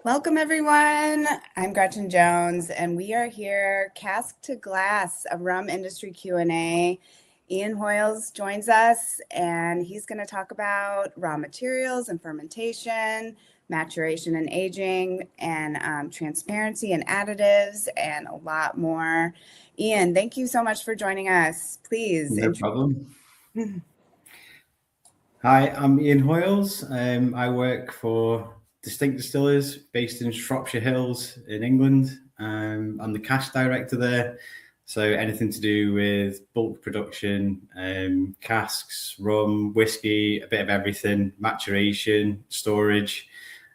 Welcome, everyone. I'm Gretchen Jones, and we are here, Cask to Glass, a rum industry Q&A. Ian Hoyles joins us, and he's going to talk about raw materials and fermentation, maturation and aging, and transparency and additives, and a lot more. Ian, thank you so much for joining us. Please. No problem. Hi, I'm Ian Hoyles. I work for Distinct Distillers based in Shropshire Hills in England. I'm the Cask Director there. So anything to do with bulk production, casks, rum, whiskey, a bit of everything, maturation, storage,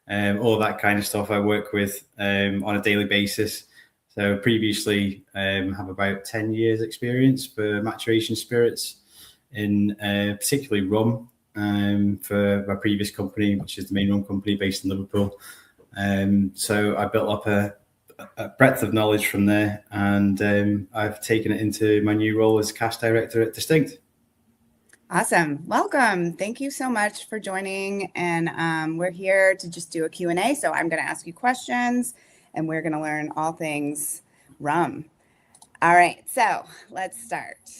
all that kind of stuff I work with on a daily basis. So previously have about 10 years experience for maturation spirits in particularly rum for my previous company, which is the Main Rum Company based in Liverpool. So I built up a breadth of knowledge from there, and I've taken it into my new role as Cask Director at Distinct. Awesome. Welcome. Thank you so much for joining. And we're here to just do a Q&A. So I'm going to ask you questions, and we're going to learn all things rum. All right. So let's start.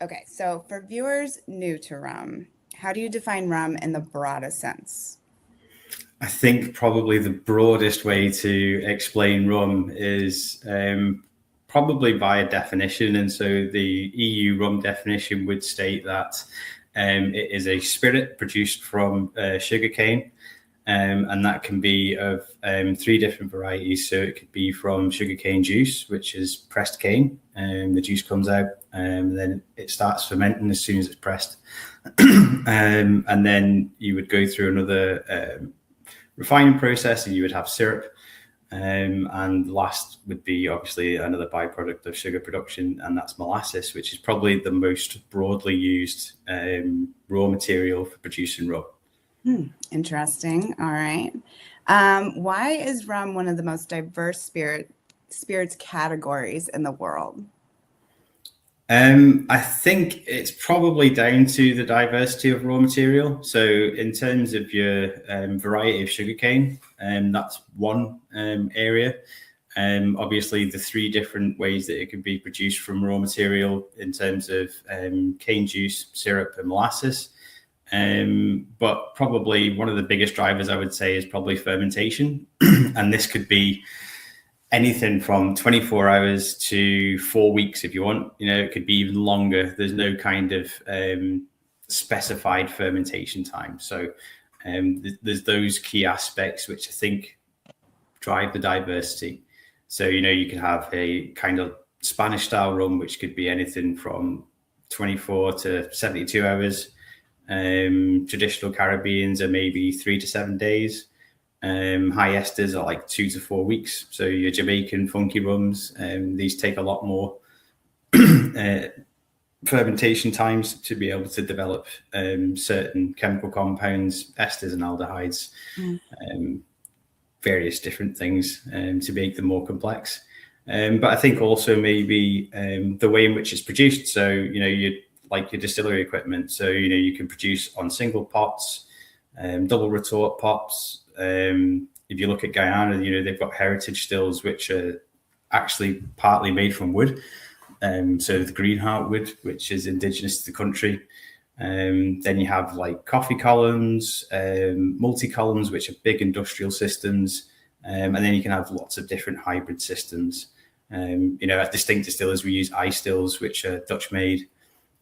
Okay. So for viewers new to rum, how do you define rum in the broadest sense? I think probably the broadest way to explain rum is probably by a definition. And so the EU rum definition would state that it is a spirit produced from sugarcane. And that can be of 3 different varieties. So it could be from sugarcane juice, which is pressed cane. The juice comes out and then it starts fermenting as soon as it's pressed. And then you would go through another refining process and you would have syrup. And last would be obviously another byproduct of sugar production, and that's molasses, which is probably the most broadly used raw material for producing rum. Interesting. All right. Why is rum one of the most diverse spirits categories in the world? I think it's probably down to the diversity of raw material. So in terms of your variety of sugarcane, that's one area. Obviously, the 3 different ways that it can be produced from raw material in terms of cane juice, syrup, and molasses. But probably one of the biggest drivers, I would say, is probably fermentation. And this could be anything from 24 hours to 4 weeks if you want. It could be even longer. There's no kind of specified fermentation time. So there's those key aspects which I think drive the diversity. So, you can have a kind of Spanish style rum, which could be anything from 24 to 72 hours. Traditional Caribbeans are maybe 3 to 7 days. High esters are like 2 to 4 weeks. So your Jamaican funky rums, these take a lot more fermentation times to be able to develop certain chemical compounds, esters and aldehydes, various different things to make them more complex. But I think also maybe the way in which it's produced. So, you like your distillery equipment. So, you can produce on single pots, double retort pots. If you look at Guyana, they've got heritage stills, which are actually partly made from wood. So the green heartwood, which is indigenous to the country. Then you have like coffee columns, multi-columns, which are big industrial systems. And then you can have lots of different hybrid systems. At Distinct Distillers, we use I-stills, which are Dutch made,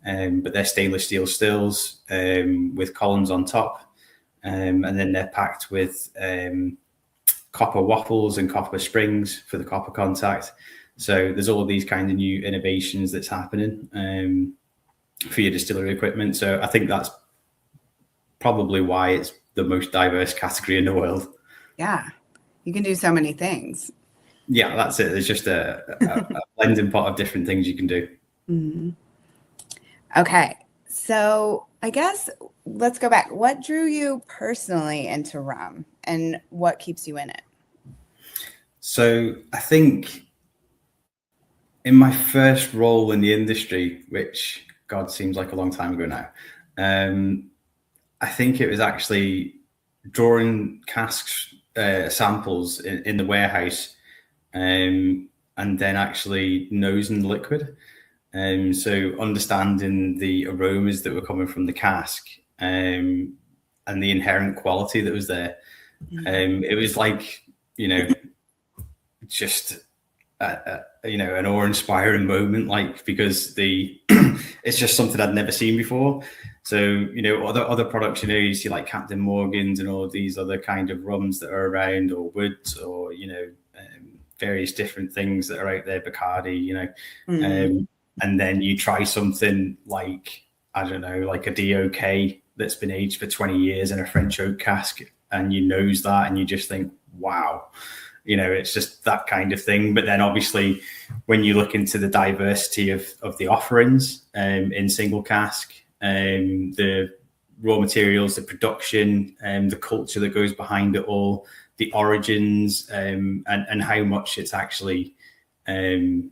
but they're stainless steel stills with columns on top. And then they're packed with copper waffles and copper springs for the copper contact. So there's all these kind of new innovations that's happening for your distillery equipment. So I think that's probably why it's the most diverse category in the world. Yeah, you can do so many things. Yeah, that's it. There's just a blending pot of different things you can do. Mm-hmm. Okay, so I guess let's go back. What drew you personally into rum, and what keeps you in it? So I think in my first role in the industry, which God seems like a long time ago now, I think it was actually drawing casks samples in the warehouse, and then actually nosing the liquid. So understanding the aromas that were coming from the cask, and the inherent quality that was there. It was like, just an awe-inspiring moment, like, because it's just something I'd never seen before. So other products, you see like Captain Morgan's and all of these other kind of rums that are around, or Woods, or various different things that are out there, Bacardi, and then you try something like, I don't know, like a DOK that's been aged for 20 years in a French oak cask, and you nose that and you just think, wow, it's just that kind of thing. But then obviously when you look into the diversity of the offerings in single cask, the raw materials, the production, the culture that goes behind it all, the origins, and how much it's actually in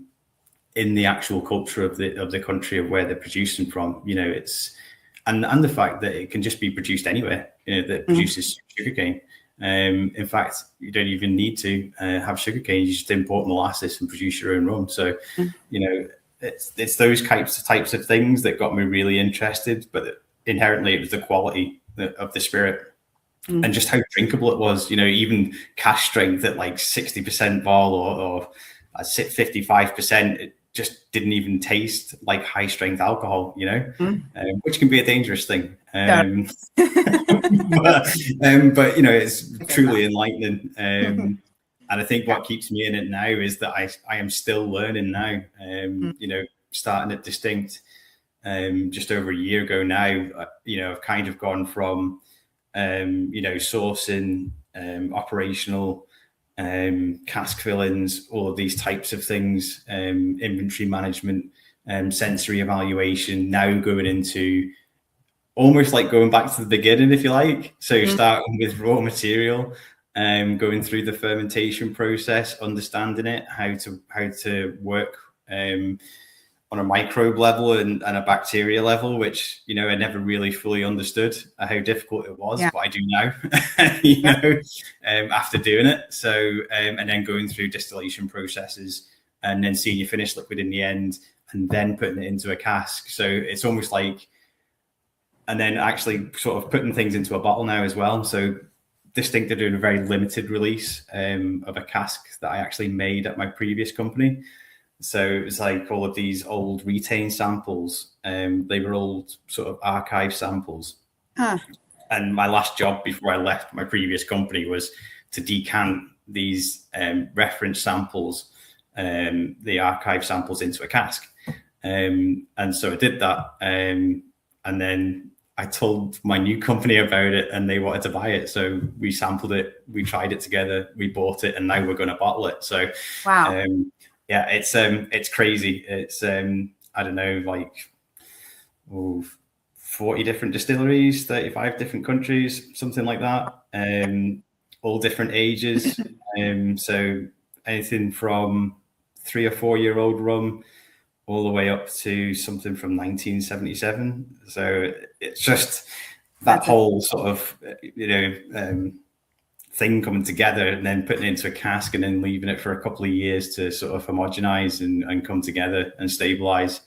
the actual culture of the country of where they're producing from, it's, and the fact that it can just be produced anywhere, that produces sugarcane. In fact, you don't even need to have sugarcane. You just import molasses and produce your own rum. So, it's those types of things that got me really interested. But inherently, it was the quality of the spirit and just how drinkable it was. Even cask strength at like 60% vol or 55%, it just didn't even taste like high strength alcohol. Which can be a dangerous thing. But it's truly enlightening. And I think what keeps me in it now is that I am still learning now. Starting at Distinct just over a year ago now, I've kind of gone from sourcing, operational, cask fillings, all of these types of things, inventory management, sensory evaluation, now going into almost like going back to the beginning, if you like. So starting with raw material, going through the fermentation process, understanding it, how to work on a microbe level and a bacteria level, which I never really fully understood how difficult it was, but I do now. After doing it. So and then going through distillation processes, and then seeing your finished liquid in the end, and then putting it into a cask. So it's almost like, and then actually sort of putting things into a bottle now as well. So Distinct are doing a very limited release of a cask that I actually made at my previous company. So it was like all of these old retain samples. They were old sort of archive samples. And my last job before I left my previous company was to decant these reference samples, the archive samples, into a cask. And so I did that. And then I told my new company about it, and they wanted to buy it. So we sampled it, we tried it together, we bought it, and now we're going to bottle it. So wow. It's crazy. It's I don't know, like 40 different distilleries, 35 different countries, something like that. All different ages. So anything from 3 or 4 year old rum all the way up to something from 1977. So it's just that whole sort of, thing coming together, and then putting it into a cask and then leaving it for a couple of years to sort of homogenize and come together and stabilize.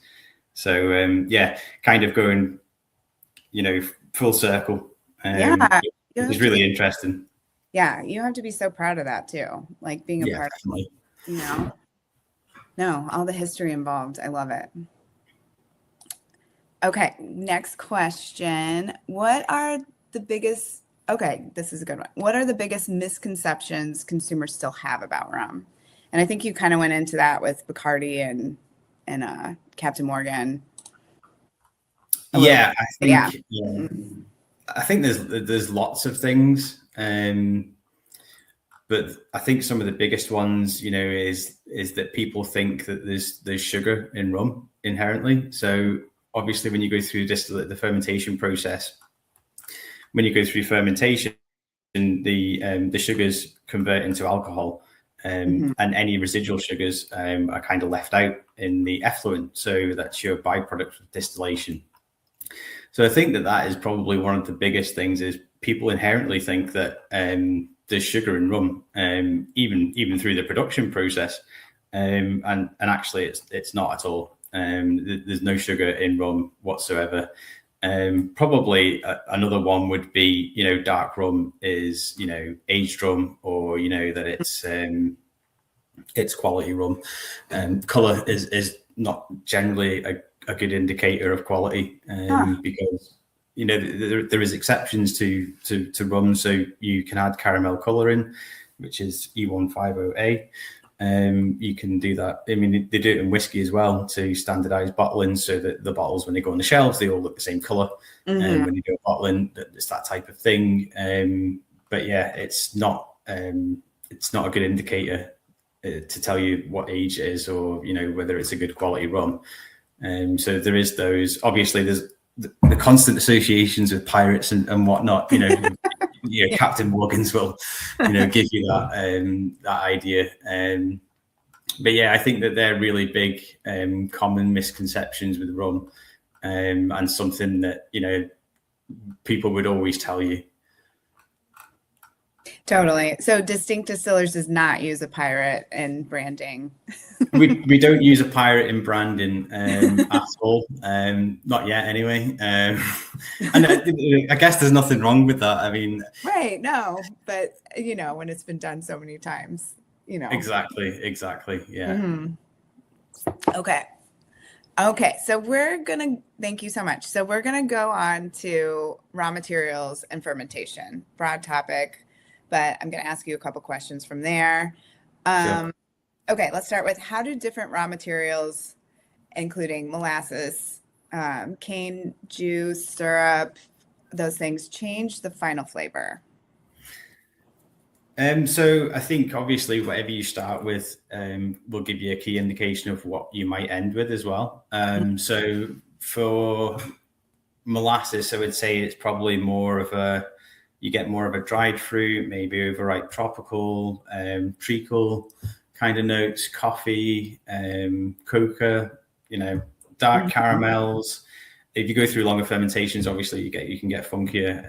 So, kind of going, full circle. It's really interesting. Yeah, you have to be so proud of that too. Like being a part definitely. of, No, all the history involved. I love it. Okay, next question. This is a good one. What are the biggest misconceptions consumers still have about rum? And I think you kind of went into that with Bacardi and Captain Morgan. I think there's lots of things. But I think some of the biggest ones, is that people think that there's sugar in rum inherently. So obviously, when you go through the fermentation process, the sugars convert into alcohol, and any residual sugars are kind of left out in the effluent. So that's your byproduct of distillation. So I think that is probably one of the biggest things, is people inherently think that there's sugar in rum, even through the production process, and actually it's not at all. There's no sugar in rum whatsoever. Probably another one would be, dark rum is, aged rum, or, that it's quality rum. Color is not generally a good indicator of quality, because, there is exceptions to rum. So you can add caramel coloring, which is E150A. You can do that. I mean, they do it in whiskey as well to standardize bottling, so that the bottles, when they go on the shelves, they all look the same color. And when you do bottling, it's that type of thing. But yeah, it's not a good indicator to tell you what age it is, or whether it's a good quality rum. So there is those. Obviously, there's the constant associations with pirates and whatnot. Captain Morgan's will, give you that idea. But yeah, I think that they're really big, common misconceptions with rum, and something that people would always tell you. Totally. So Distinct Distillers does not use a pirate in branding. we don't use a pirate in branding at all. Not yet, anyway. And I guess there's nothing wrong with that. I mean, right? No, but when it's been done so many times, Exactly. Yeah. Mm-hmm. Okay. So thank you so much. So we're gonna go on to raw materials and fermentation. Broad topic, but I'm going to ask you a couple questions from there. Sure. Okay, let's start with, how do different raw materials, including molasses, cane juice, syrup, those things, change the final flavor? So I think obviously whatever you start with will give you a key indication of what you might end with as well. So for molasses, I would say it's probably you get more of a dried fruit, maybe overripe tropical, treacle kind of notes, coffee, coca, dark caramels. If you go through longer fermentations, obviously you can get funkier,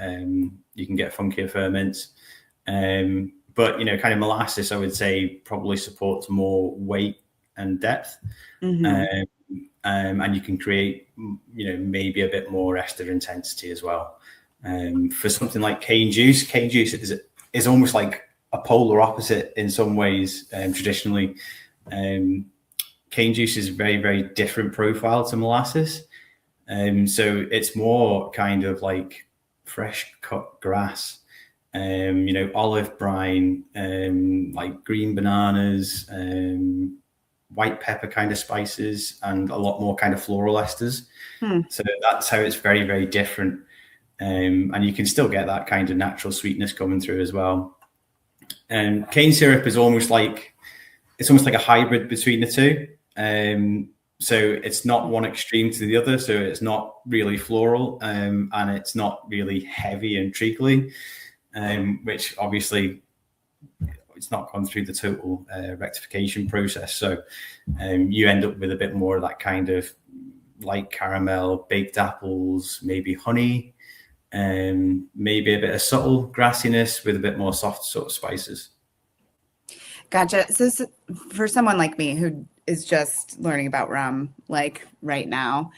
ferments. But kind of molasses, I would say, probably supports more weight and depth, and you can create, maybe a bit more ester intensity as well. For something like cane juice is almost like a polar opposite in some ways. Traditionally, cane juice is very, very different profile to molasses. So it's more kind of like fresh cut grass, olive brine, like green bananas, white pepper kind of spices, and a lot more kind of floral esters. So that's how it's very, very different. And you can still get that kind of natural sweetness coming through as well. And cane syrup is almost like a hybrid between the two. So it's not one extreme to the other. So it's not really floral, and it's not really heavy and treacly, which obviously it's not gone through the total rectification process. So you end up with a bit more of that kind of light caramel, baked apples, maybe honey, maybe a bit of subtle grassiness with a bit more soft sort of spices. Gotcha. So for someone like me who is just learning about rum, like right now,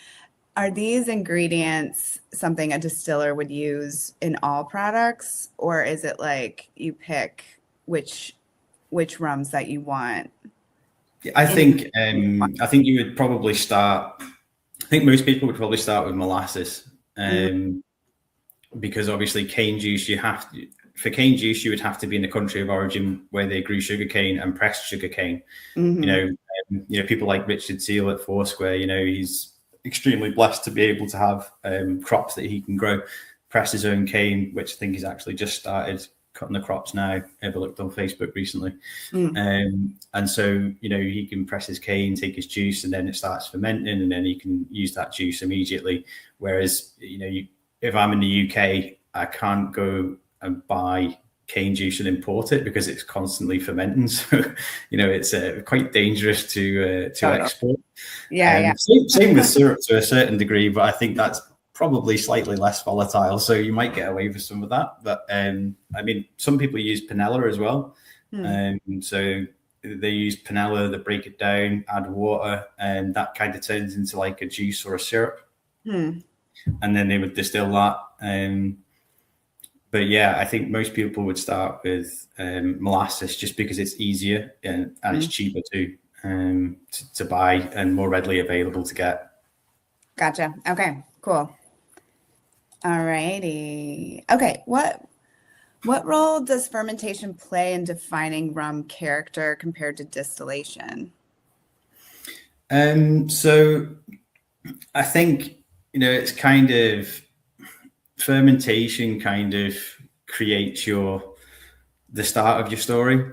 are these ingredients something a distiller would use in all products, or is it like you pick which rums that you want? I think you would probably start. I think most people would probably start with molasses, because obviously cane juice, for cane juice, you would have to be in the country of origin where they grew sugarcane and pressed sugarcane. People like Richard Seal at Foursquare, he's extremely blessed to be able to have crops that he can grow, press his own cane, which I think he's actually just started cutting the crops now. I've looked on Facebook recently. And so, he can press his cane, take his juice, and then it starts fermenting, and then he can use that juice immediately. Whereas, if I'm in the UK, I can't go and buy cane juice and import it because it's constantly fermenting. So, it's quite dangerous to export. Yeah. Same with syrup to a certain degree, but I think that's probably slightly less volatile, so you might get away with some of that. But I mean, some people use panela as well. So they use panela, they break it down, add water, and that kind of turns into like a juice or a syrup. And then they would distill that. But yeah, I think most people would start with molasses just because it's easier and it's cheaper too to buy and more readily available to get. Gotcha. Okay, cool. All righty. Okay, what role does fermentation play in defining rum character compared to distillation? So I think, it's kind of fermentation kind of creates the start of your story.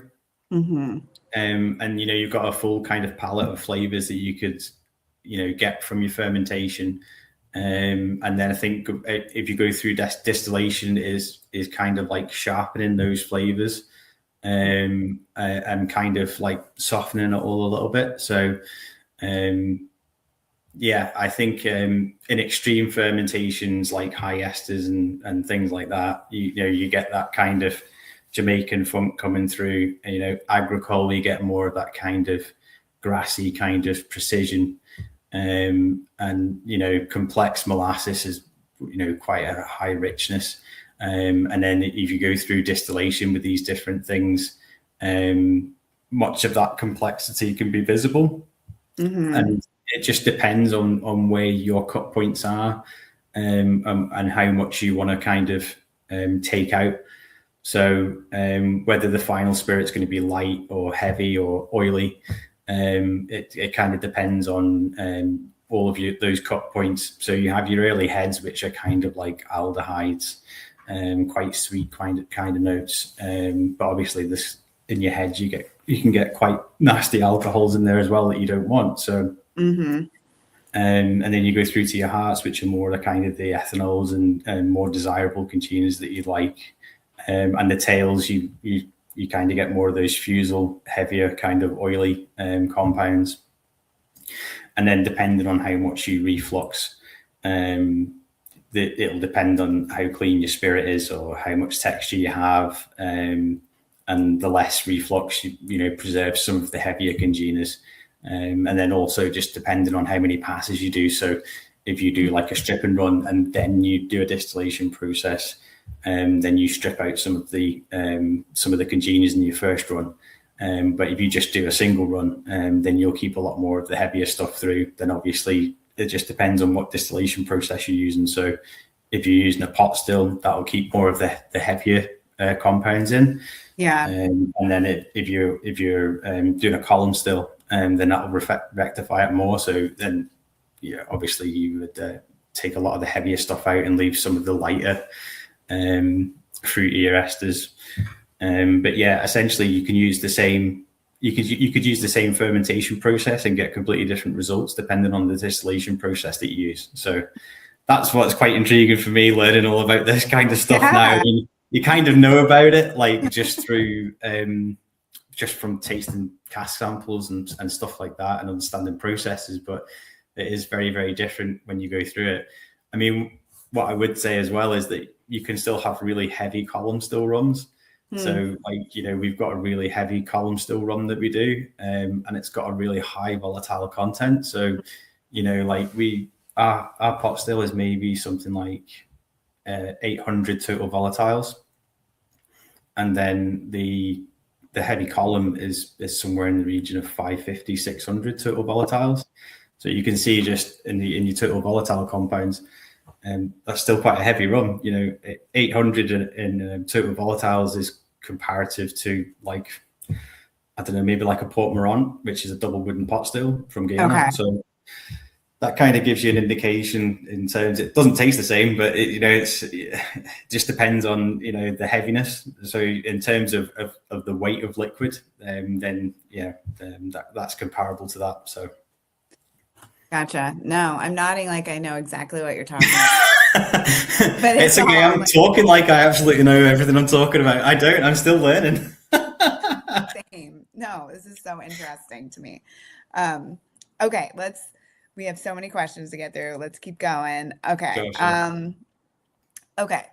And, you've got a full kind of palette of flavors that you could, get from your fermentation. And then I think if you go through distillation is kind of like sharpening those flavors and kind of like softening it all a little bit. So, yeah, I think in extreme fermentations like high esters and things like that, you get that kind of Jamaican funk coming through. Agricole, you get more of that kind of grassy kind of precision. And complex molasses is quite a high richness. And then if you go through distillation with these different things, much of that complexity can be visible. And it just depends on where your cut points are and how much you want to kind of take out. So whether the final spirit's going to be light or heavy or oily, it kind of depends on all of those cut points. So you have your early heads, which are kind of like aldehydes, quite sweet kind of notes. But obviously, this in your head, you can get quite nasty alcohols in there as well that you don't want. So, and then you go through to your hearts, which are more the kind of the ethanols and more desirable congeners that you like. And the tails, you kind of get more of those fusel, heavier kind of oily compounds. And then depending on how much you reflux, it'll depend on how clean your spirit is or how much texture you have. And the less reflux, preserves some of the heavier congeners. And then also just depending on how many passes you do. So if you do like a strip and run and then you do a distillation process, then you strip out some of the congeners in your first run. But if you just do a single run, then you'll keep a lot more of the heavier stuff through. Then obviously it just depends on what distillation process you're using. So if you're using a pot still, that'll keep more of the heavier compounds in. Yeah. And then if you're doing a column still, then that'll rectify it more. So then, obviously you would take a lot of the heavier stuff out and leave some of the lighter fruitier esters. But yeah, essentially you can use the same. You could use the same fermentation process and get completely different results depending on the distillation process that you use. So that's what's quite intriguing for me, learning all about this kind of stuff now. I mean, you kind of know about it, like just through just from tasting cask samples and stuff like that and understanding processes, but it is very, very different when you go through it. I mean, what I would say as well is that you can still have really heavy column still runs. So we've got a really heavy column still run that we do, and it's got a really high volatile content. So, our pot still is maybe something like 800 total volatiles. And then the heavy column is somewhere in the region of 550, 600 total volatiles. So you can see just in your total volatile compounds, that's still quite a heavy rum. 800 in total volatiles is comparative to maybe like a Port Morant, which is a double wooden pot still from Guyana. Okay. So that kind of gives you an indication in terms. It doesn't taste the same, but it just depends on the heaviness. So in terms of the weight of liquid, then that's comparable to that. So. Gotcha. No, I'm nodding like I know exactly what you're talking about. But it's okay. I'm talking like I absolutely know everything I'm talking about. I don't. I'm still learning. Same. No, this is so interesting to me. Okay, let's We have so many questions to get through. Let's keep going. Okay. Sure. Okay.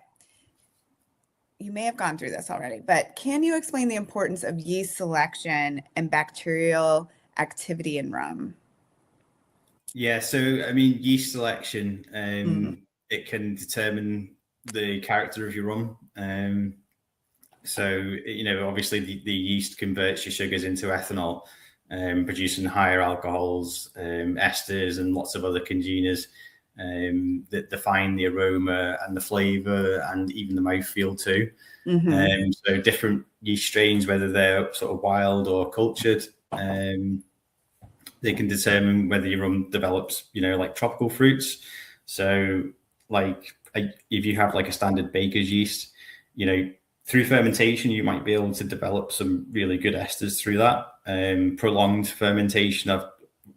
You may have gone through this already, but can you explain the importance of yeast selection and bacterial activity in rum? Yeah, so I mean, yeast selection, Mm-hmm. it can determine the character of your rum. So, obviously the yeast converts your sugars into ethanol, producing higher alcohols, esters, and lots of other congeners that define the aroma and the flavor and even the mouthfeel too. Mm-hmm. So different yeast strains, whether they're sort of wild or cultured, they can determine whether your rum develops, like tropical fruits. So, like if you have like a standard baker's yeast, through fermentation, you might be able to develop some really good esters through that. Prolonged fermentation,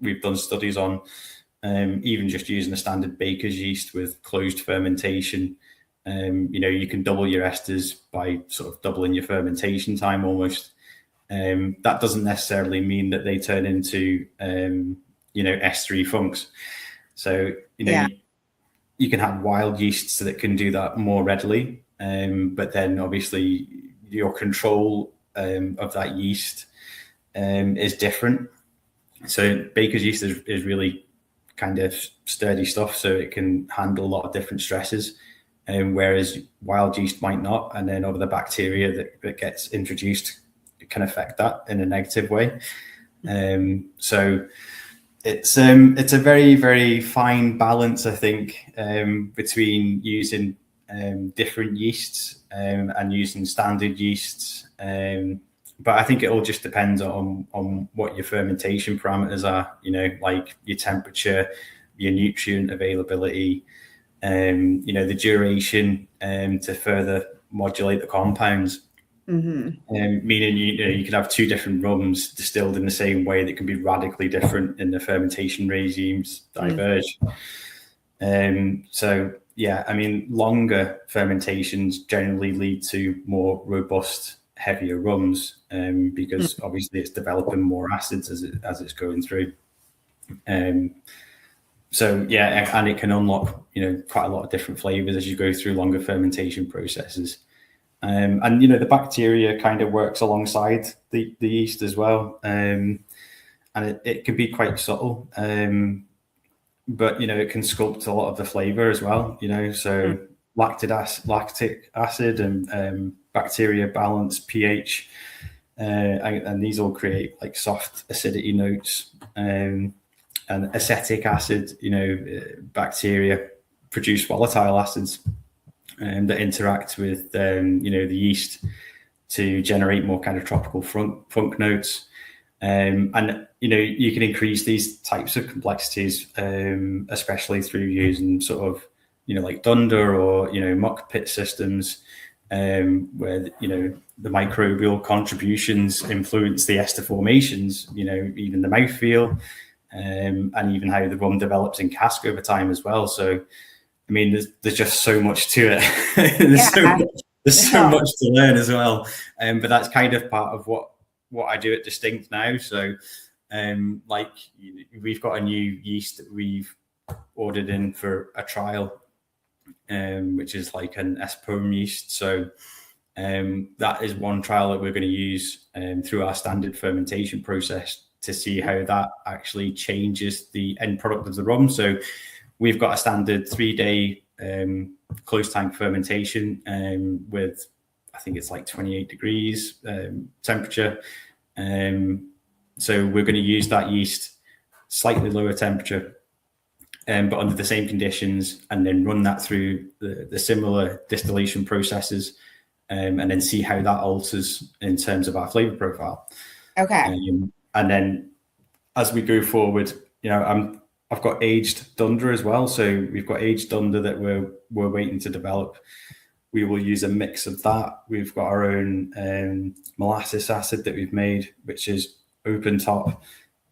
we've done studies on even just using a standard baker's yeast with closed fermentation. You can double your esters by sort of doubling your fermentation time almost. That doesn't necessarily mean that they turn into, estery funks. So, Yeah. you can have wild yeasts that can do that more readily. But then obviously your control of that yeast is different. So baker's yeast is really kind of sturdy stuff, so it can handle a lot of different stresses. Whereas wild yeast might not, and then over the bacteria that gets introduced, it can affect that in a negative way. So it's a very, very fine balance, I think, between using different yeasts and using standard yeasts. But I think it all just depends on what your fermentation parameters are, like your temperature, your nutrient availability, the duration to further modulate the compounds. Meaning you can have two different rums distilled in the same way that can be radically different in the fermentation regimes diverge. So yeah, I mean, longer fermentations generally lead to more robust, heavier rums because obviously it's developing more acids as it's going through. So yeah, and it can unlock quite a lot of different flavors as you go through longer fermentation processes. And the bacteria kind of works alongside the yeast as well, and it can be quite subtle, but it can sculpt a lot of the flavor as well. So lactic acid and bacteria balance, pH, and these all create like soft acidity notes. And acetic acid, bacteria produce volatile acids that interact with the yeast to generate more kind of tropical funk notes. And you can increase these types of complexities, especially through using sort of like dunder or muck pit systems, where the microbial contributions influence the ester formations, even the mouthfeel, and even how the rum develops in cask over time as well. So I mean, there's just so much to it. there's so much to learn as well. But that's kind of part of what I do at Distinct now. So, we've got a new yeast that we've ordered in for a trial, which is like an Espome yeast. So, that is one trial that we're going to use through our standard fermentation process to see how that actually changes the end product of the rum. So we've got a standard 3-day close tank fermentation with, I think it's like 28 degrees temperature. So we're going to use that yeast, slightly lower temperature, but under the same conditions, and then run that through the similar distillation processes, and then see how that alters in terms of our flavor profile. Okay. And then as we go forward, I've got aged dunder as well. So we've got aged dunder that we're waiting to develop. We will use a mix of that. We've got our own molasses acid that we've made, which is open top,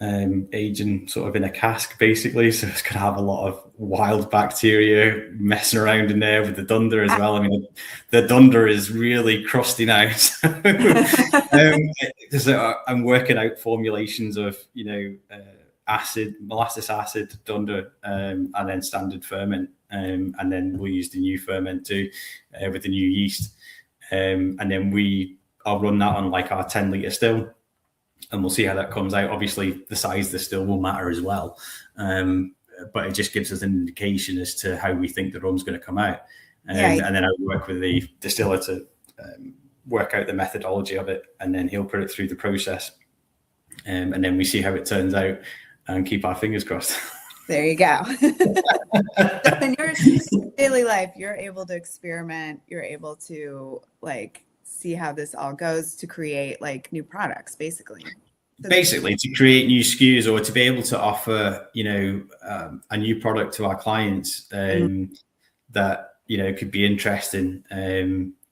aging sort of in a cask, basically. So it's going to have a lot of wild bacteria messing around in there with the dunder as well. I mean, the dunder is really crusty now. So I'm working out formulations of, acid, molasses acid, dunder, and then standard ferment. And then we'll use the new ferment too with the new yeast. And then I'll run that on like our 10-litre still, and we'll see how that comes out. Obviously, the size of the still will matter as well. But it just gives us an indication as to how we think the rum's going to come out. And then I work with the distiller to work out the methodology of it, and then he'll put it through the process. And then we see how it turns out and keep our fingers crossed. There you go. In your daily life, you're able to experiment. You're able to like see how this all goes to create like new products, basically. Basically, to create new SKUs or to be able to offer, a new product to our clients that, could be interesting,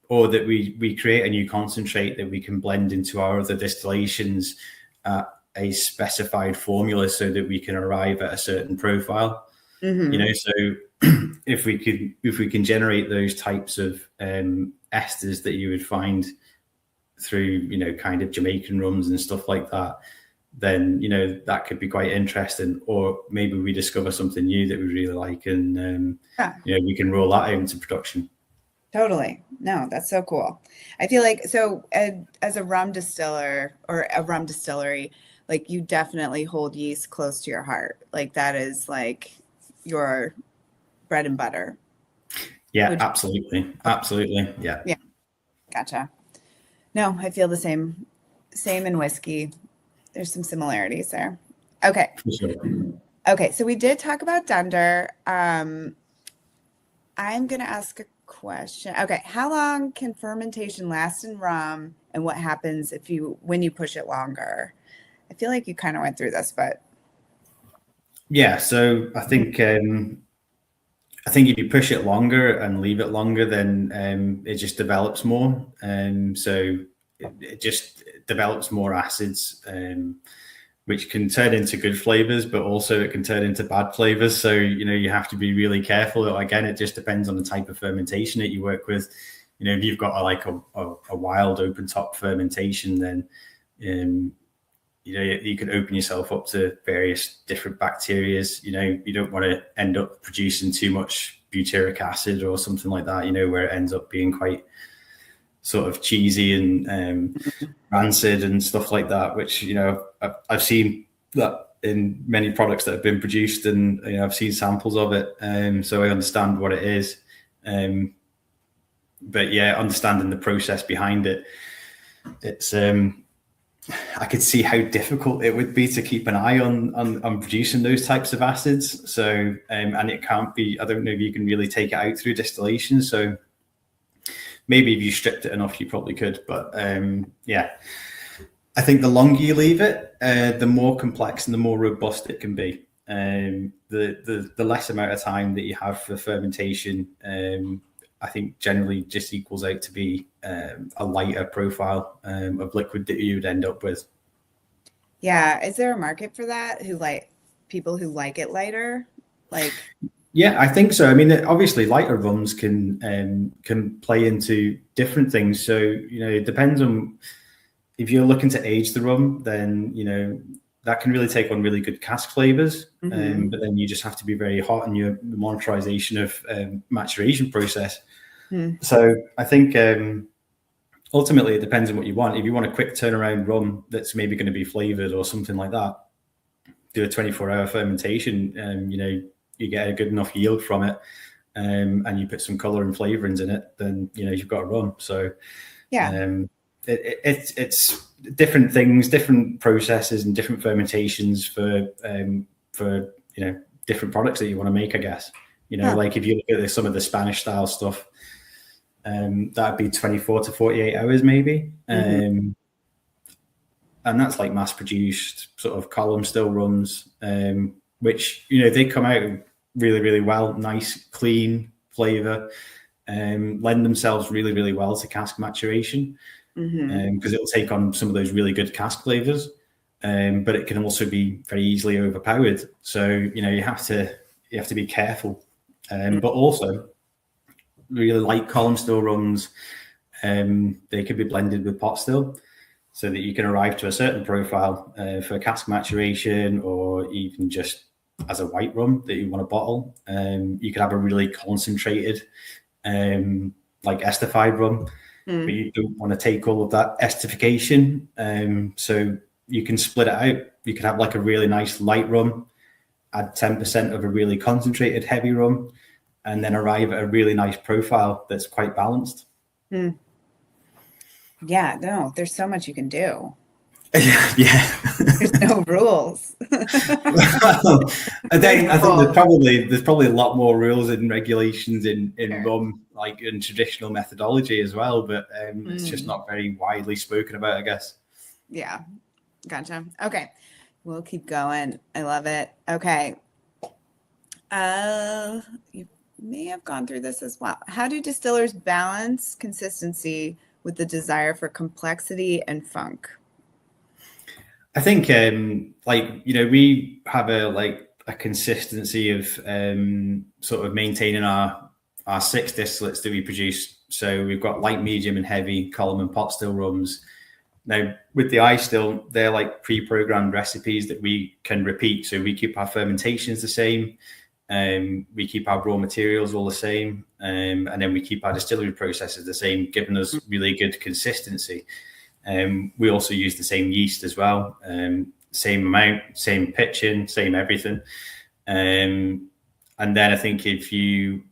or that we create a new concentrate that we can blend into our other distillations at a specified formula so that we can arrive at a certain profile. So if we can generate those types of esters that you would find through, kind of Jamaican rums and stuff like that, then, that could be quite interesting. Or maybe we discover something new that we really like and, we can roll that out into production. Totally. No, that's so cool. I feel like, so as a rum distiller or a rum distillery, like you definitely hold yeast close to your heart. Like that is like your bread and butter. Yeah, absolutely. Absolutely. Yeah. Yeah. Gotcha. No, I feel the same in whiskey. There's some similarities there. Okay. For sure. Okay. So we did talk about dunder. I'm going to ask a question. Okay. How long can fermentation last in rum, and what happens when you push it longer? I feel like you kind of went through this, but. Yeah. So I think if you push it longer and leave it longer, then it just develops more. So it just develops more acids, which can turn into good flavors, but also it can turn into bad flavors. So, you have to be really careful. Again, it just depends on the type of fermentation that you work with. If you've got a wild open top fermentation, then, you can open yourself up to various different bacterias. You don't want to end up producing too much butyric acid or something like that, where it ends up being quite sort of cheesy and rancid and stuff like that, which, I've seen that in many products that have been produced, and, I've seen samples of it. So I understand what it is. But yeah, understanding the process behind it, it's, I could see how difficult it would be to keep an eye on producing those types of acids. So, and it can't be, I don't know if you can really take it out through distillation. So maybe if you stripped it enough, you probably could. But yeah, I think the longer you leave it, the more complex and the more robust it can be. The less amount of time that you have for fermentation, I think generally just equals out to be a lighter profile of liquid that you would end up with. Yeah. Is there a market for that? People who like it lighter? Yeah, I think so. I mean, obviously lighter rums can play into different things. So, it depends on if you're looking to age the rum, then, that can really take on really good cask flavors. But then you just have to be very hot in your monetization of maturation process. So I think ultimately it depends on what you want. If you want a quick turnaround rum that's maybe going to be flavored or something like that, do a 24-hour fermentation, you get a good enough yield from it, and you put some color and flavorings in it, then, you've got a rum. So yeah, it's different things, different processes and different fermentations for different products that you want to make, I guess. Like if you look at some of the Spanish style stuff, that'd be 24 to 48 hours maybe. And that's like mass produced sort of column still rums, which, they come out really, really well, nice, clean flavor, lend themselves really, really well to cask maturation, because it'll take on some of those really good cask flavors, but it can also be very easily overpowered. So, you have to be careful, but also really light column still rums, they could be blended with pot still. so that you can arrive to a certain profile for cask maturation, or even just as a white rum that you want to bottle. You could have a really concentrated, like esterified rum, but you don't want to take all of that esterification. So you can split it out. You could have like a really nice light rum, add 10% of a really concentrated heavy rum, and then arrive at a really nice profile that's quite balanced. Yeah, no, there's so much you can do. Yeah. There's no rules. I think there's probably a lot more rules and regulations in rum, like in traditional methodology as well, but it's just not very widely spoken about, I guess. Yeah, gotcha. Okay, we'll keep going. I love it. Okay. You may have gone through this as well. How do distillers balance consistency with the desire for complexity and funk? I think, we have a consistency of sort of maintaining our 6 distillates that we produce. So we've got light, medium, and heavy column and pot still rums. Now, with the iStill, they're like pre-programmed recipes that we can repeat. So we keep our fermentations the same. We keep our raw materials all the same. And then we keep our distillery processes the same, giving us really good consistency. We also use the same yeast as well, same amount, same pitching, same everything. And then I think if you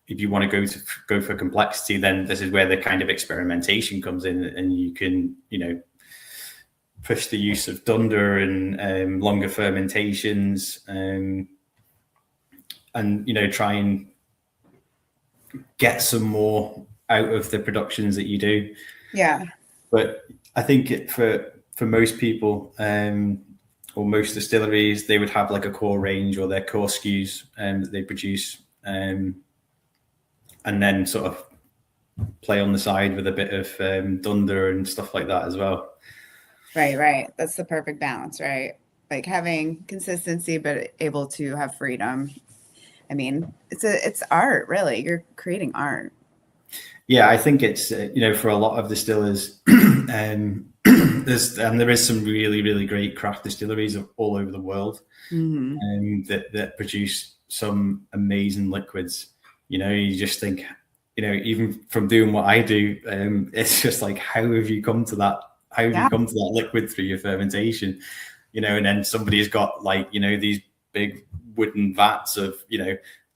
want to go for complexity, then this is where the kind of experimentation comes in, and you can, push the use of dunder and longer fermentations, and try and get some more out of the productions that you do. Yeah. But I think for most people, or most distilleries, they would have like a core range or their core SKUs that they produce, and then sort of play on the side with a bit of dunder and stuff like that as well. Right. That's the perfect balance, right? Like having consistency, but able to have freedom. I mean, it's art, really. You're creating art. Yeah, I think it's for a lot of distillers, there is some really, really great craft distilleries all over the world, that produce some amazing liquids. You just think, even from doing what I do, it's just like, how have you come to that? How have you come to that liquid through your fermentation? And then somebody's got these big wooden vats of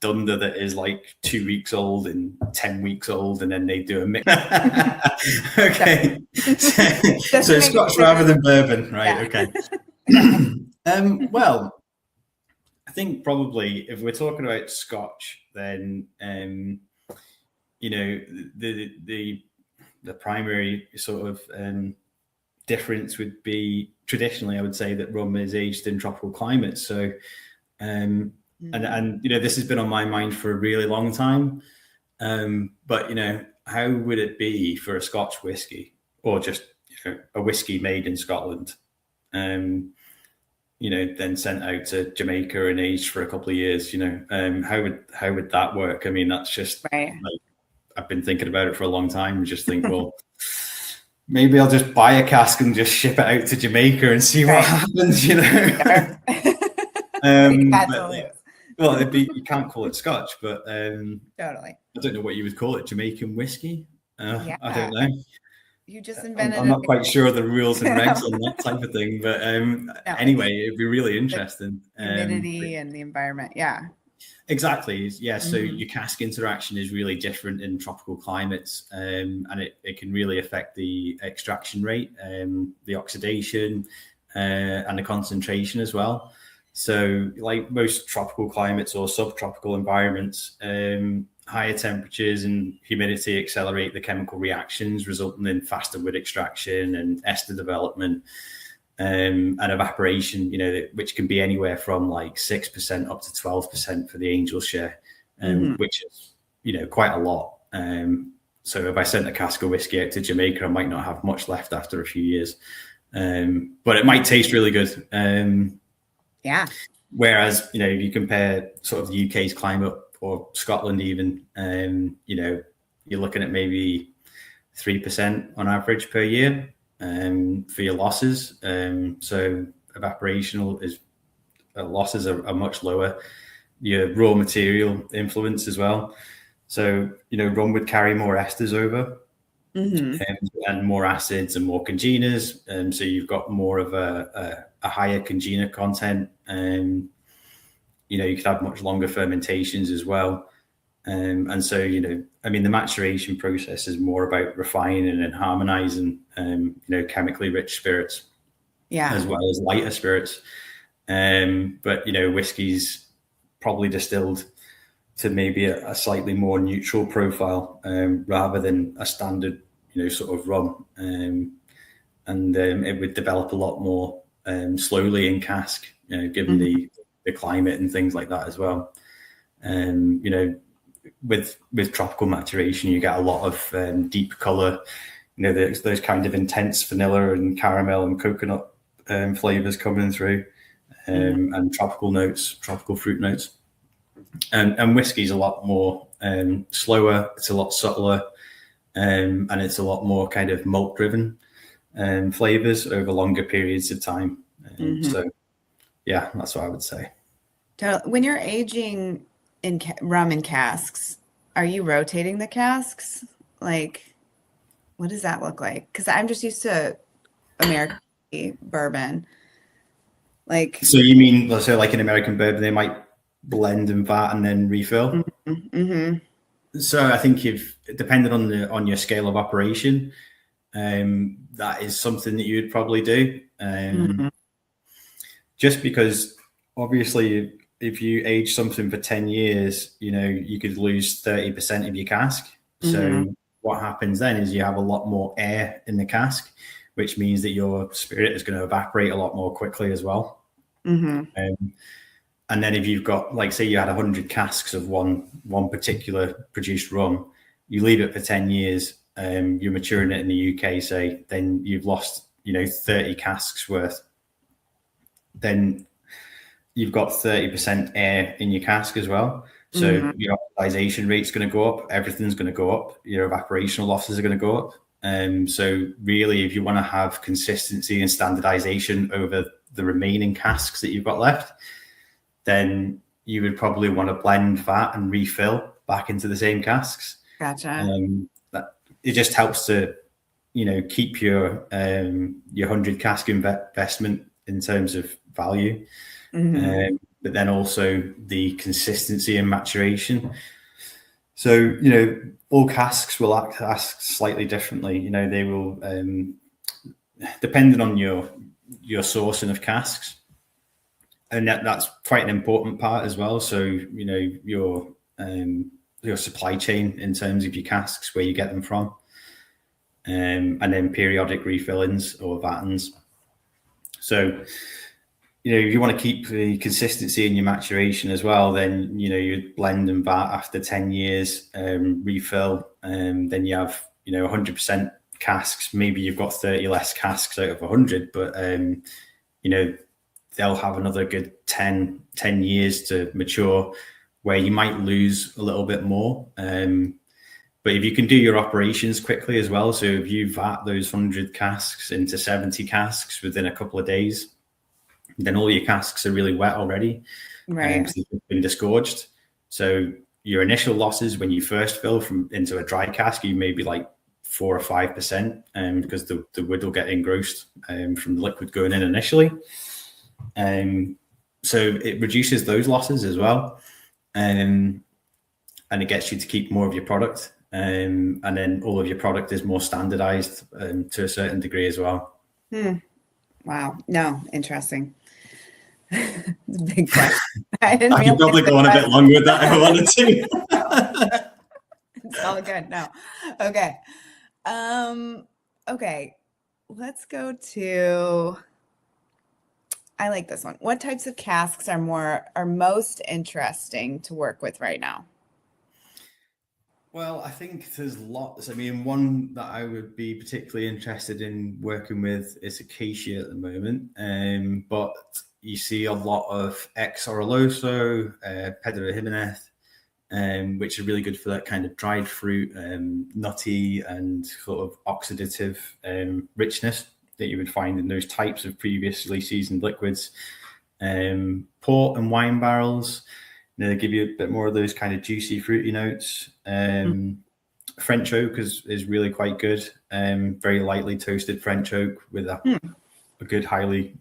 dunder that is like 2 weeks old and 10 weeks old, and then they do a mix. Okay. So Scotch rather than bourbon, right? Yeah. Okay. Well, I think probably if we're talking about Scotch, then the primary sort of difference would be, traditionally I would say that rum is aged in tropical climates. So and this has been on my mind for a really long time. But how would it be for a Scotch whiskey, or just a whiskey made in Scotland, then sent out to Jamaica and aged for a couple of years? How would that work? I mean, that's just right. I've been thinking about it for a long time, and just think, well, maybe I'll just buy a cask and just ship it out to Jamaica and see what happens. Well, you can't call it Scotch, but totally. I don't know what you would call it. Jamaican whiskey? I don't know. You just invented. I'm not quite sure of the rules and regs on that type of thing, but anyway, it'd be really interesting. Humidity and the environment, yeah. Exactly. Yeah. So your cask interaction is really different in tropical climates, and it can really affect the extraction rate, the oxidation, and the concentration as well. So like most tropical climates or subtropical environments, higher temperatures and humidity accelerate the chemical reactions, resulting in faster wood extraction and ester development, and evaporation, which can be anywhere from like 6% up to 12% for the angel share, which is, quite a lot. So if I sent a cask of whiskey out to Jamaica, I might not have much left after a few years, but it might taste really good. Yeah. Whereas, if you compare sort of the UK's climate or Scotland even, you're looking at maybe 3% on average per year. for your losses. So evaporation losses are much lower. Your raw material influence as well. So, rum would carry more esters over, and more acids and more congeners. So you've got more of a higher congener content. You could have much longer fermentations as well. And so, the maturation process is more about refining and harmonizing, chemically rich spirits, as well as lighter spirits. But, whiskey's probably distilled to maybe a slightly more neutral profile, rather than a standard, sort of rum. And it would develop a lot more slowly in cask, given the climate and things like that as well. With tropical maturation, you get a lot of deep color. There's those kind of intense vanilla and caramel and coconut flavors coming through, and tropical fruit notes. And whiskey's a lot more slower. It's a lot subtler, and it's a lot more kind of malt driven flavors over longer periods of time. So, yeah, that's what I would say. When you're aging rum in casks, are you rotating the casks? Like, what does that look like? Because I'm just used to American bourbon. So you mean, so like in American bourbon, they might blend and vat and then refill? So I think depending on your scale of operation, that is something that you would probably do. Just because obviously if you age something for 10 years, you could lose 30% of your cask. So what happens then is you have a lot more air in the cask, which means that your spirit is going to evaporate a lot more quickly as well. And then if you've got, like, say you had 100 casks of one particular produced rum, you leave it for 10 years, you're maturing it in the UK, say, then you've lost, 30 casks worth. Then you've got 30% air in your cask as well. So your oxidization rate's going to go up. Everything's going to go up. Your evaporational losses are going to go up. So really, if you want to have consistency and standardization over the remaining casks that you've got left, then you would probably want to blend, vat, and refill back into the same casks. Gotcha. It just helps to, keep your 100 cask investment in terms of value, but then also the consistency and maturation. So, all casks will act slightly differently. They will, depending on your sourcing of casks. And that's quite an important part as well. So, your supply chain in terms of your casks, where you get them from, and then periodic refillings or vatins. So, if you want to keep the consistency in your maturation as well, then, you'd blend and vat after 10 years, refill, then you have, 100% casks. Maybe you've got 30 less casks out of 100, but, they'll have another good 10 years to mature, where you might lose a little bit more. But if you can do your operations quickly as well, so if you vat those 100 casks into 70 casks within a couple of days, then all your casks are really wet already, right? Because they've been disgorged. So your initial losses when you first fill into a dry cask, you may be like 4 or 5%, because the wood will get engrossed from the liquid going in initially. So it reduces those losses as well, and it gets you to keep more of your product, and then all of your product is more standardized to a certain degree as well. Wow. No, interesting. Big question. I could probably go on a bit longer with that if I wanted to. It's all good. No. Okay. Okay. Let's go to, I like this one. What types of casks are most interesting to work with right now? Well, I think there's lots. I mean, one that I would be particularly interested in working with is acacia at the moment. But you see a lot of ex Oroloso, Pedro Jimenez, which is really good for that kind of dried fruit, nutty and sort of oxidative richness that you would find in those types of previously seasoned liquids. Port and wine barrels, they give you a bit more of those kind of juicy, fruity notes. French oak is really quite good. Very lightly toasted French oak with a good, highly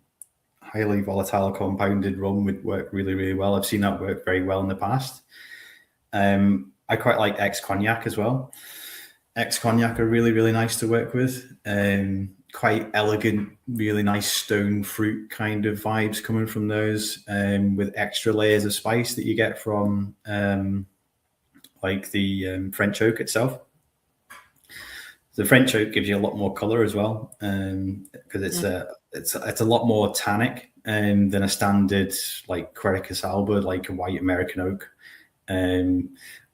volatile compounded rum would work really, really well. I've seen that work very well in the past. I quite like ex-cognac as well. Ex-cognac are really, really nice to work with. Quite elegant, really nice stone fruit kind of vibes coming from those, with extra layers of spice that you get from like the French oak itself. The French oak gives you a lot more color as well, because it's a lot more tannic than a standard like Quercus alba, like a white American oak. And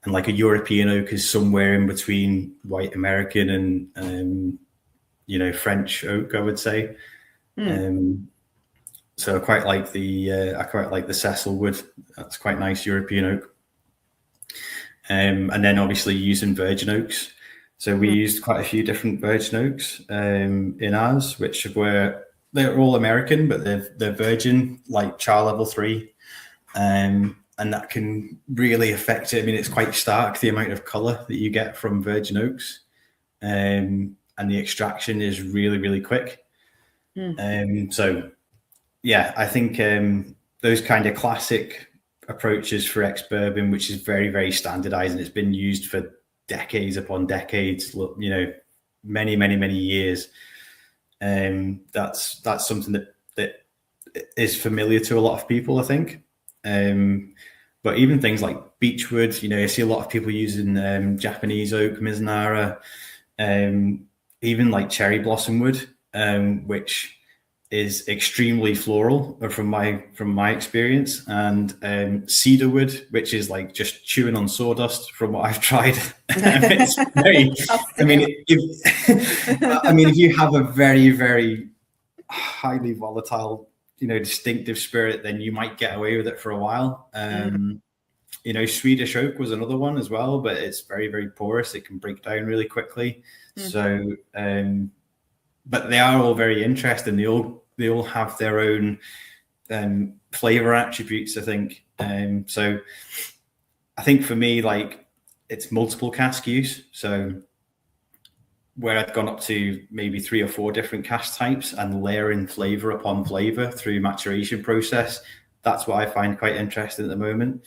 like a European oak is somewhere in between white American and French oak, I would say. So I quite like the Cecil wood. That's quite nice European oak. And then obviously using virgin oaks. So we used quite a few different virgin oaks in ours, they're all American, but they're virgin, like char level 3. And that can really affect it. I mean, it's quite stark, the amount of color that you get from virgin oaks. And the extraction is really, really quick. So, yeah, I think those kind of classic approaches for ex-bourbon, which is very, very standardized, and it's been used for decades upon decades, many, many, many years. That's something that is familiar to a lot of people, I think. But even things like beechwood, I see a lot of people using Japanese oak, Mizunara, even like cherry blossom wood, which is extremely floral from my experience, and cedar wood, which is like just chewing on sawdust from what I've tried. It's very, if you have a very, very highly volatile, distinctive spirit, then you might get away with it for a while. Swedish oak was another one as well, but it's very, very porous. It can break down really quickly. So, but they are all very interesting. They all have their own flavor attributes, I think. So I think for me, like, it's multiple cask use. So where I've gone up to maybe 3 or 4 different cask types and layering flavor upon flavor through maturation process, that's what I find quite interesting at the moment.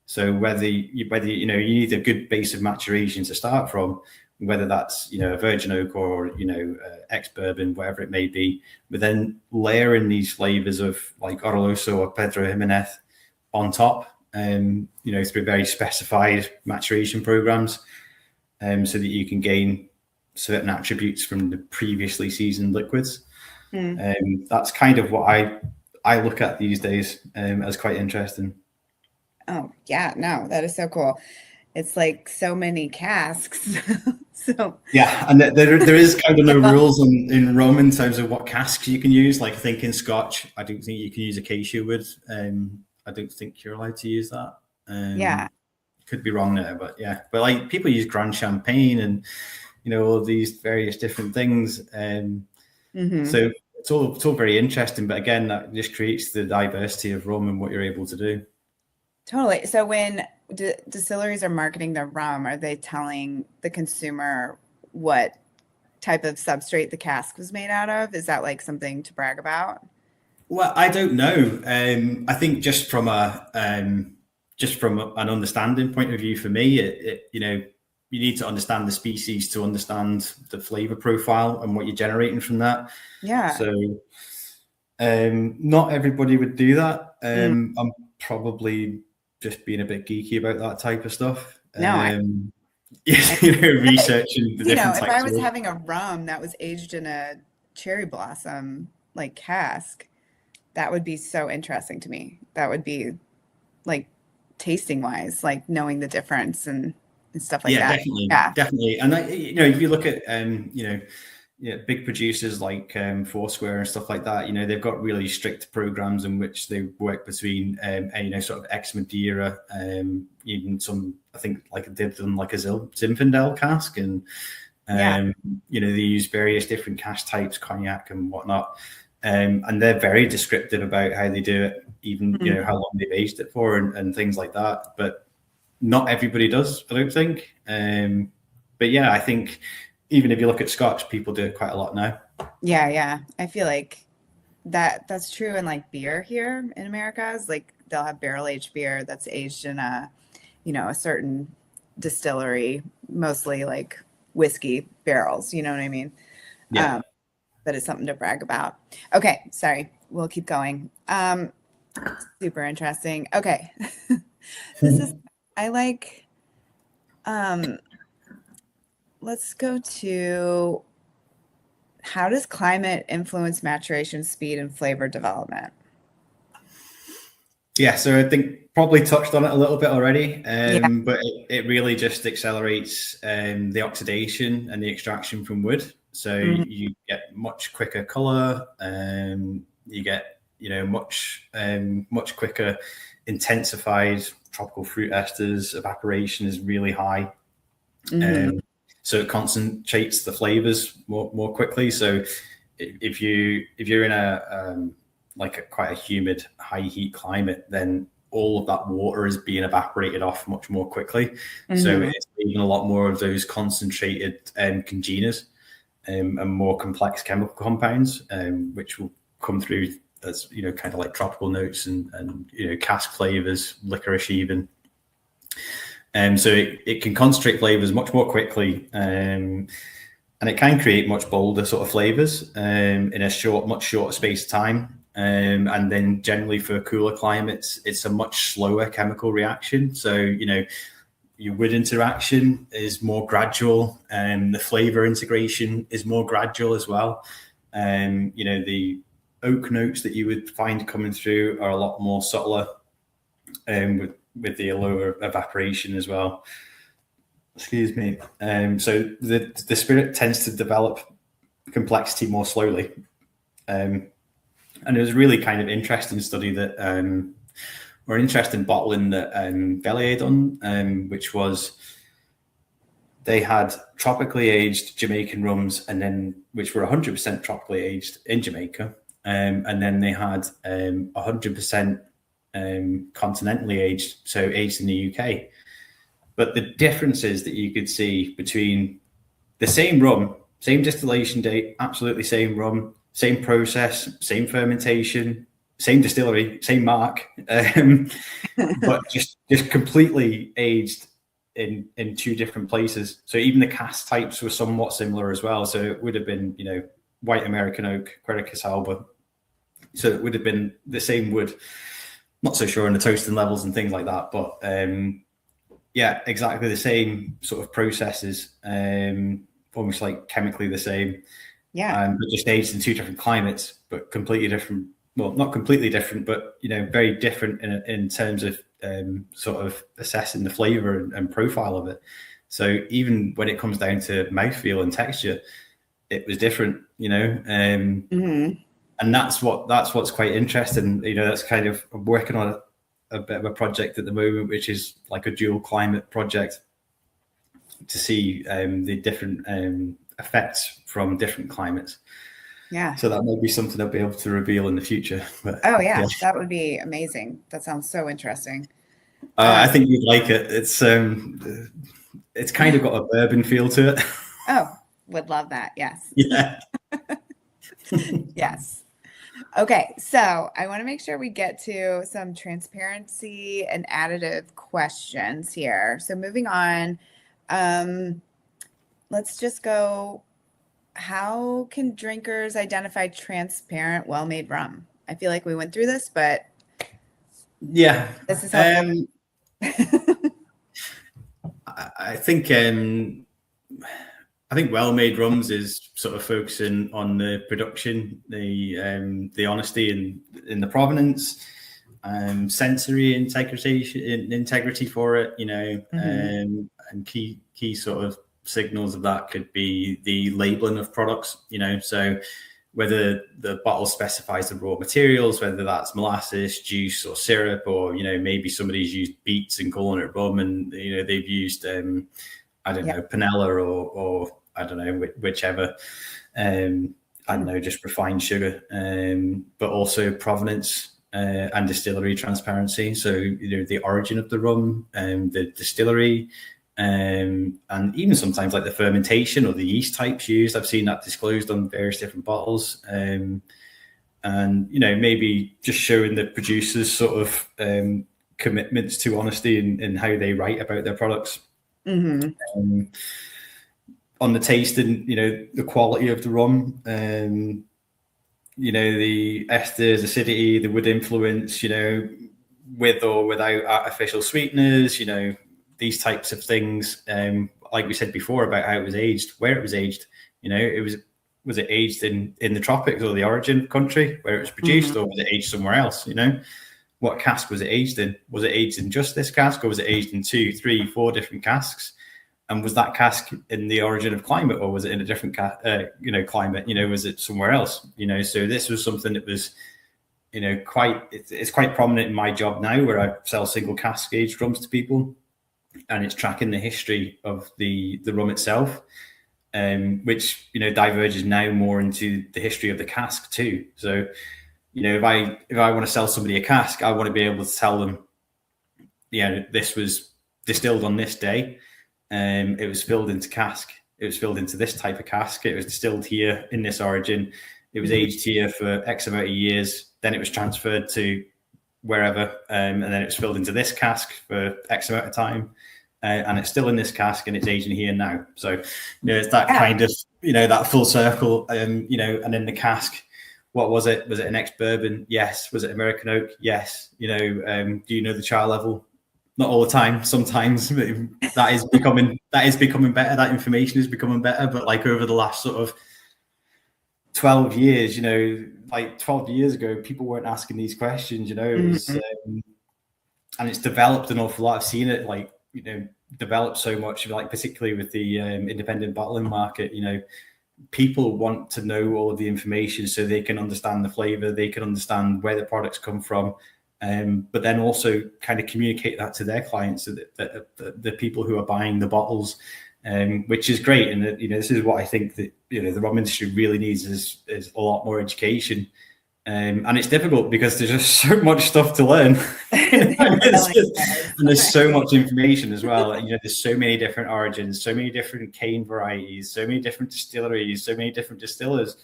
So whether you need a good base of maturation to start from, whether that's a virgin oak or ex-bourbon, whatever it may be, but then layering these flavors of like Oloroso or Pedro Jimenez on top, through very specified maturation programs, so that you can gain certain attributes from the previously seasoned liquids. That's kind of what I look at these days as quite interesting. Oh yeah, no, that is so cool. It's like so many casks. So yeah, and there is kind of no rules in rum in terms of what casks you can use. Like I think in Scotch, I don't think you can use acacia wood. I don't think you're allowed to use that. Yeah, could be wrong there, but yeah. But like people use Grand Champagne and all these various different things. So it's all very interesting. But again, that just creates the diversity of rum and what you're able to do. Totally. So when distilleries are marketing their rum, are they telling the consumer what type of substrate the cask was made out of? Is that like something to brag about? Well, I don't know. I think just from an understanding point of view, for me, you need to understand the species to understand the flavor profile and what you're generating from that. Yeah. So not everybody would do that. I'm probably just being a bit geeky about that type of stuff. No, researching the different types. If I was having a rum that was aged in a cherry blossom like cask, that would be so interesting to me. That would be like tasting wise, like knowing the difference and stuff like that. Definitely. And if you look at big producers like Foursquare and stuff like that, they've got really strict programs in which they work between, sort of ex-Madeira, even some, I think, like they've done like a Zinfandel cask, and they use various different cask types, cognac and whatnot, and they're very descriptive about how they do it, even how long they've aged it for, and things like that. But not everybody does, I don't think. But yeah, I think even if you look at Scotch, people do it quite a lot now. Yeah. I feel like that's true in like beer here in America. Is like they'll have barrel aged beer that's aged in a certain distillery, mostly like whiskey barrels. You know what I mean? Yeah. That is something to brag about. Okay, sorry, we'll keep going. Super interesting. Okay, I like. Let's go to, how does climate influence maturation speed and flavor development? Yeah, so I think probably touched on it a little bit already, but it really just accelerates the oxidation and the extraction from wood. So you get much quicker color, you get much quicker intensified tropical fruit esters. Evaporation is really high. So it concentrates the flavors more quickly. So if you're in a quite a humid, high heat climate, then all of that water is being evaporated off much more quickly. So it's leaving a lot more of those concentrated congeners and more complex chemical compounds, which will come through as kind of like tropical notes and cask flavors, licorice even. So it can concentrate flavors much more quickly, and it can create much bolder sort of flavors in a much shorter space of time. And then generally for cooler climates, it's a much slower chemical reaction. So, your wood interaction is more gradual, and the flavor integration is more gradual as well. The oak notes that you would find coming through are a lot more subtler, with the lower evaporation as well. Excuse me. So the spirit tends to develop complexity more slowly. And it was really kind of interesting study that, or interesting bottling that Bellier done, which was, they had tropically aged Jamaican rums, and then which were 100% tropically aged in Jamaica, and then they had 100% continentally aged, so aged in the UK. But the differences that you could see between the same rum, same distillation date, absolutely same rum, same process, same fermentation, same distillery, same marque, but just completely aged in two different places. So even the cask types were somewhat similar as well. So it would have been, white American oak, Quercus alba. So it would have been the same wood. Not so sure on the toasting levels and things like that, but yeah, exactly the same sort of processes, almost like chemically the same. Yeah. But just aged in two different climates, but completely different. Well, not completely different, but very different in terms of sort of assessing the flavor and profile of it. So even when it comes down to mouthfeel and texture, it was different, and that's what's quite interesting. That's kind of, I'm working on a bit of a project at the moment, which is like a dual climate project to see the different effects from different climates. Yeah. So that might be something I'll be able to reveal in the future. But, yeah, that would be amazing. That sounds so interesting. I think you'd like it. It's kind of got a bourbon feel to it. Oh, would love that. Yes. Yeah. Yes. Okay, so I want to make sure we get to some transparency and additive questions here. So moving on, let's just go. How can drinkers identify transparent, well-made rum? I feel like we went through this, but yeah, this is helpful. I think well-made rums is sort of focusing on the production, the honesty in the provenance, sensory integrity for it, and key sort of signals of that could be the labeling of products, so whether the bottle specifies the raw materials, whether that's molasses, juice, or syrup, or maybe somebody's used beets and calling it rum, and they've used I don't know, panela or I don't know, whichever. I don't know, just refined sugar, but also provenance and distillery transparency. So, the origin of the rum, the distillery, and even sometimes like the fermentation or the yeast types used. I've seen that disclosed on various different bottles. And, maybe just showing the producers sort of commitments to honesty in how they write about their products. Mm-hmm. On the taste and the quality of the rum, the esters, acidity, the wood influence, with or without artificial sweeteners, these types of things. Like we said before about how it was aged, where it was aged, was it aged in the tropics or the origin country where it was produced, mm-hmm. or was it aged somewhere else? What cask was it aged in? Was it aged in just this cask, or was it aged in 2, 3, 4 different casks? And was that cask in the origin of climate, or was it in a different climate? Was it somewhere else? So this was something that was, it's quite prominent in my job now, where I sell single cask aged rums to people, and it's tracking the history of the rum itself, which diverges now more into the history of the cask too. So, if I want to sell somebody a cask, I want to be able to tell them, this was distilled on this day. It was filled into cask. It was filled into this type of cask. It was distilled here in this origin. It was aged here for X amount of years. Then it was transferred to wherever, and then it was filled into this cask for X amount of time, and it's still in this cask and it's aging here now. So, it's that kind of, that full circle, and then the cask. What was it? Was it an ex-bourbon? Yes. Was it American oak? Yes. Do you know the char level? Not all the time. Sometimes that is becoming better. That information is becoming better. But like over the last sort of 12 years, like 12 years ago, people weren't asking these questions. It was, and it's developed an awful lot. I've seen it develop so much. Like particularly with the independent bottling market, people want to know all of the information so they can understand the flavor, they can understand where the products come from. But then also kind of communicate that to their clients, so that the people who are buying the bottles, which is great. And this is what I think that the rum industry really needs is a lot more education. And it's difficult because there's just so much stuff to learn, and there's so much information as well. There's so many different origins, so many different cane varieties, so many different distilleries, so many different distillers.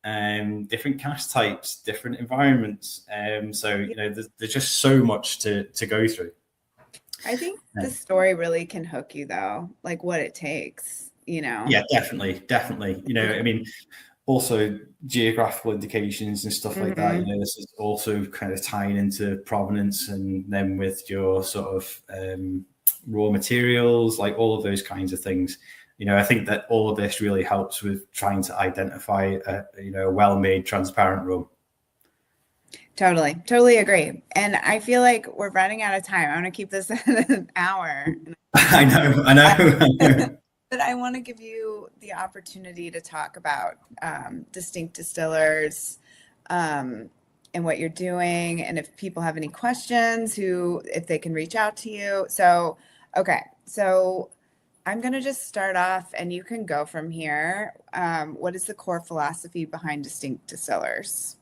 Different cask types, different environments. So there's just so much to go through. I think the story really can hook you, though, like what it takes. Yeah, definitely. I mean, also geographical indications and stuff like that. This is also kind of tying into provenance, and then with your sort of raw materials, like all of those kinds of things. I think that all of this really helps with trying to identify a well-made, transparent rum. Totally agree. And I feel like we're running out of time. I want to keep this at an hour. I know. But I want to give you the opportunity to talk about Distinct Distillers and what you're doing, and if people have any questions, if they can reach out to you. So, okay. So I'm going to just start off and you can go from here. What is the core philosophy behind Distinct Distillers?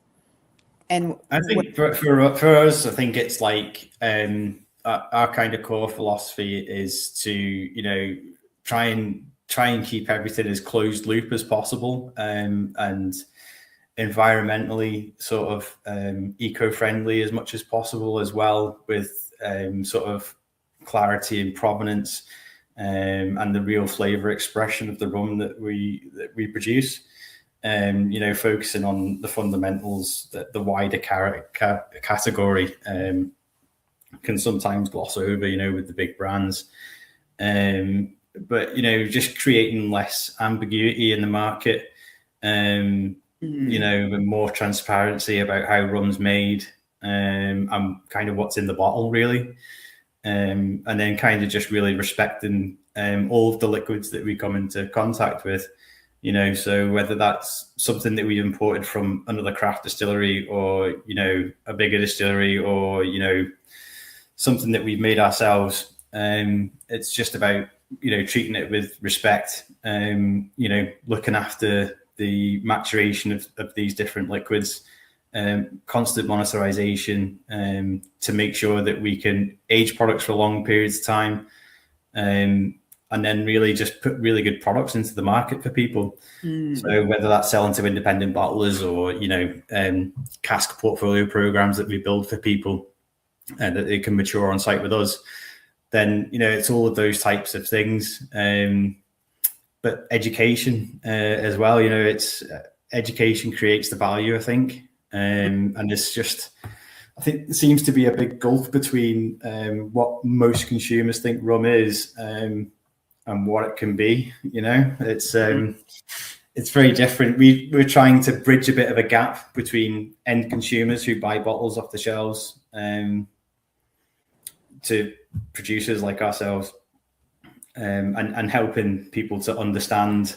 And I think for us, I think it's like our kind of core philosophy is to, try and keep everything as closed loop as possible, and environmentally sort of eco-friendly as much as possible as well, with sort of clarity and provenance. And the real flavor expression of the rum that we produce, focusing on the fundamentals that the wider category can sometimes gloss over, with the big brands. But just creating less ambiguity in the market, and more transparency about how rum's made, and kind of what's in the bottle, really. and then kind of just really respecting all of the liquids that we come into contact with. So whether that's something that we imported from another craft distillery, or a bigger distillery, or something that we've made ourselves, it's just about treating it with respect, looking after the maturation of these different liquids, constant monitorization, to make sure that we can age products for long periods of time, and then really just put really good products into the market for people. So whether that's selling to independent bottlers, or cask portfolio programs that we build for people, that they can mature on site with us, then it's all of those types of things. But education as well. It's education creates the value, I think, and it's just, I think there seems to be a big gulf between what most consumers think rum is, and what it can be. It's very different. We're trying to bridge a bit of a gap between end consumers who buy bottles off the shelves, to producers like ourselves, and helping people to understand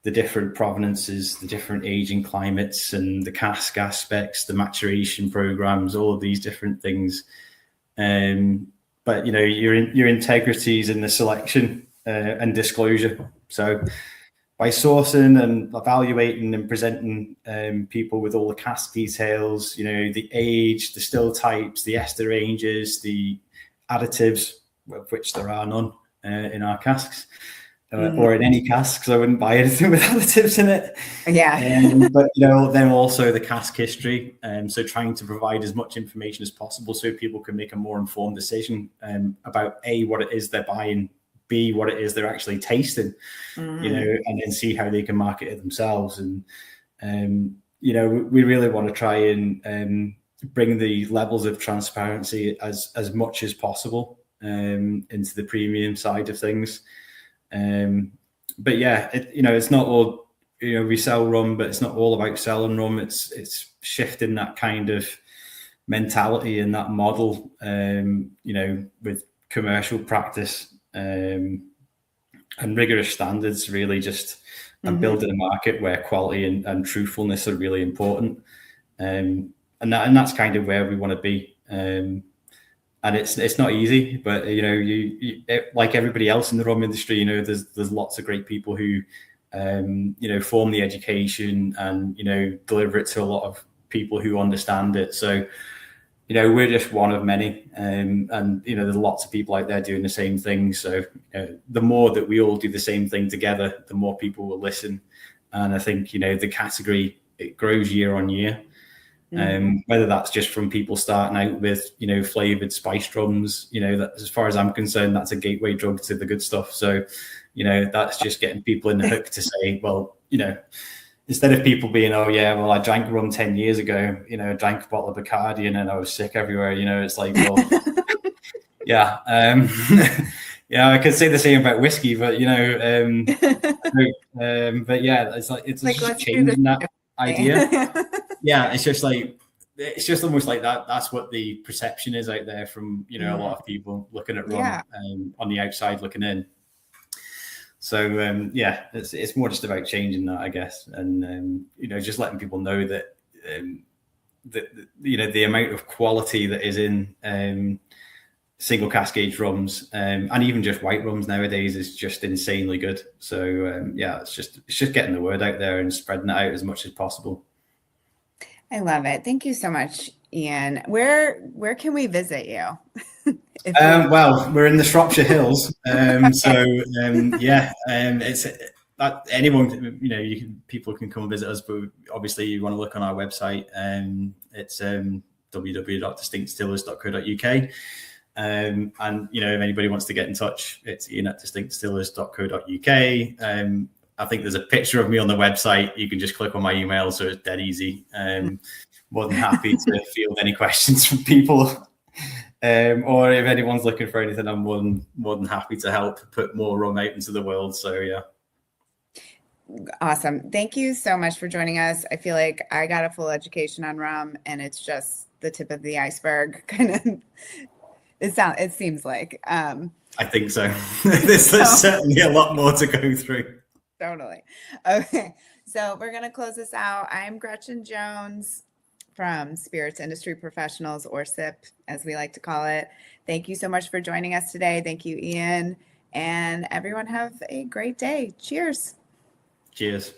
the different provenances, the different aging climates, and the cask aspects, the maturation programs, all of these different things. But your integrity is in the selection and disclosure. So by sourcing and evaluating and presenting people with all the cask details, the age, the still types, the ester ranges, the additives, of which there are none in our casks, or in any casks. I wouldn't buy anything with additives in it. But then also the cask history, so trying to provide as much information as possible so people can make a more informed decision about A, what it is they're buying, B, what it is they're actually tasting, and then see how they can market it themselves. And we really want to try and bring the levels of transparency as much as possible into the premium side of things. But yeah, it's not all, we sell rum, but it's not all about selling rum. It's shifting that kind of mentality and that model, with commercial practice, and rigorous standards, really just, and building a market where quality and truthfulness are really important. And that's kind of where we want to be. And it's not easy, but you like everybody else in the rum industry, there's lots of great people who form the education and deliver it to a lot of people who understand it. So we're just one of many, and there's lots of people out there doing the same thing. So the more that we all do the same thing together, the more people will listen. And I think the category, it grows year on year. Whether that's just from people starting out with flavored spiced rums, that, as far as I'm concerned, that's a gateway drug to the good stuff. So that's just getting people in the hook to say, well, instead of people being, oh yeah, well, I drank rum 10 years ago, I drank a bottle of Bacardi and then I was sick everywhere, it's like, well, yeah, I could say the same about whiskey, but but yeah, it's like just changing that idea. Yeah, it's just almost like that. That's what the perception is out there from a lot of people looking at rum, on the outside looking in. So it's more just about changing that, I guess, and just letting people know that the amount of quality that is in single cask aged rums, and even just white rums nowadays, is just insanely good. So it's just getting the word out there and spreading it out as much as possible. I love it. Thank you so much, Ian. Where can we visit you? Well, we're in the Shropshire Hills, it's that anyone, people can come visit us, but obviously you want to look on our website, it's www.distinctdistillers.co.uk, and if anybody wants to get in touch, it's ian@distinctdistillers.co.uk. I think there's a picture of me on the website. You can just click on my email, so it's dead easy. More than happy to field any questions from people. Or if anyone's looking for anything, I'm more than happy to help put more rum out into the world. So yeah. Awesome. Thank you so much for joining us. I feel like I got a full education on rum, and it's just the tip of the iceberg. Kind of It seems like. I think so. There's certainly a lot more to go through. Totally. Okay. So we're going to close this out. I'm Gretchen Jones from Spirits Industry Professionals, or SIP, as we like to call it. Thank you so much for joining us today. Thank you, Ian. And everyone have a great day. Cheers. Cheers.